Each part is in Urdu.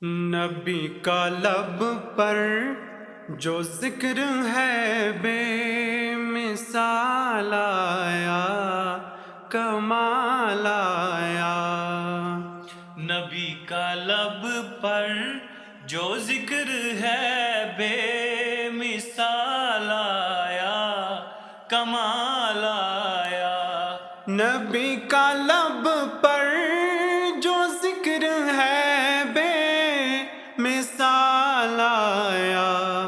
نبی کا لب پر جو ذکر ہے بے مثال آیا، کمال آیا۔ نبی کا لب پر جو ذکر ہے بے مثال آیا، کمال آیا۔ نبی کا لب پر جو ذکر ہے بے مثال آیا،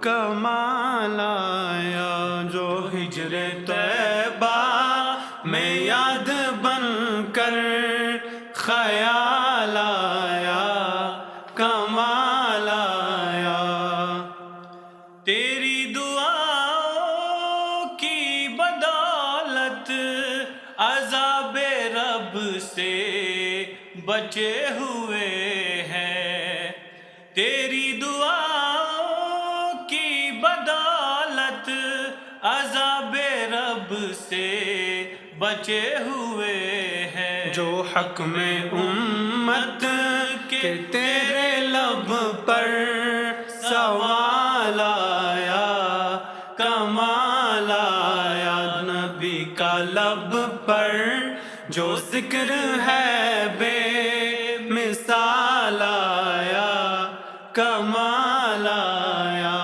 کمال آیا۔ جو ہجر طیبہ میں یاد بن کر خیال آیا، کمال آیا۔ تیری دعاؤں کی بدولت عذاب رب سے بچے ہوئے ہیں۔ تیری دعاؤں کی بدولت عذاب رب سے بچے ہوئے ہیں۔ جو حق میں امت کے تیرے لب پر سوال آیا، کمال آیا۔ نبی کا لب پر جو ذکر ہے بے مثال آیا، کمال آیا۔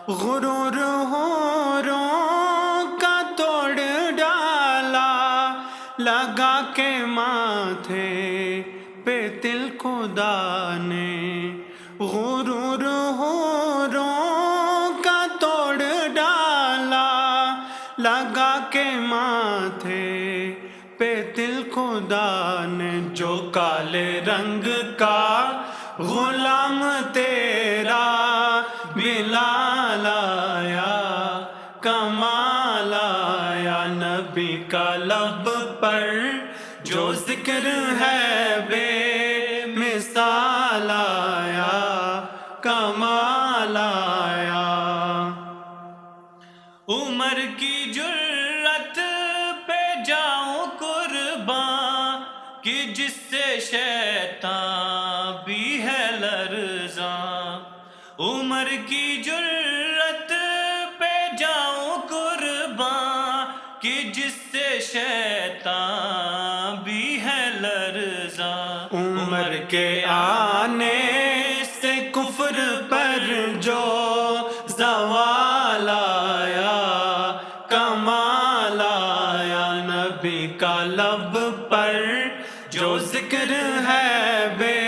غرور حوروں کا توڑ ڈالا، لگا کے ماتھے پہ تل خدا نے۔ غرور حوروں کا توڑ ڈالا، لگا کے ماتھے پہ تل خدا نے۔ جو کالے رنگ کا غلام تیرا بلال آیا، کمال آیا۔ نبی کا لب پر جو ذکر ہے بے مثال آیا، کمال آیا۔ عمر کی جرت پہ جاؤں قرباں کہ جس سے شیطان بھی ہے لرزاں۔ عمر کی جرت پہ جاؤں قرباں کہ جس سے شیطان بھی ہے لرزاں۔ عمر کے آنے سے کفر پر جو زوال آیا، کمال آیا۔ نبی کا لب پر جو ذکر ہے بے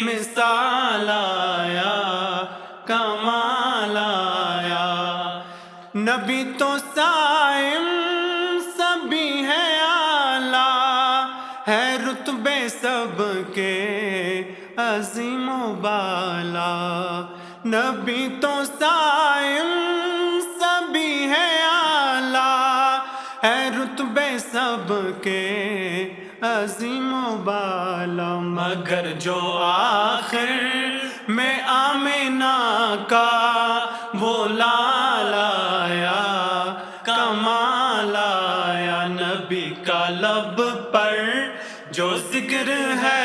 مثال آیا، کمال آیا۔ نبی تو صائم سبھی ہے اعلیٰ، ہے رتبے سب کے عظیم و بالا۔ نبی تو صائم سبھی ہے اعلیٰ، ہے رتبے سب کے عظیم و بالا۔ مگر جو آخر میں آمنہ کا وہ لال آیا، کمال آیا۔ نبی کا لب پر جو ذکر ہے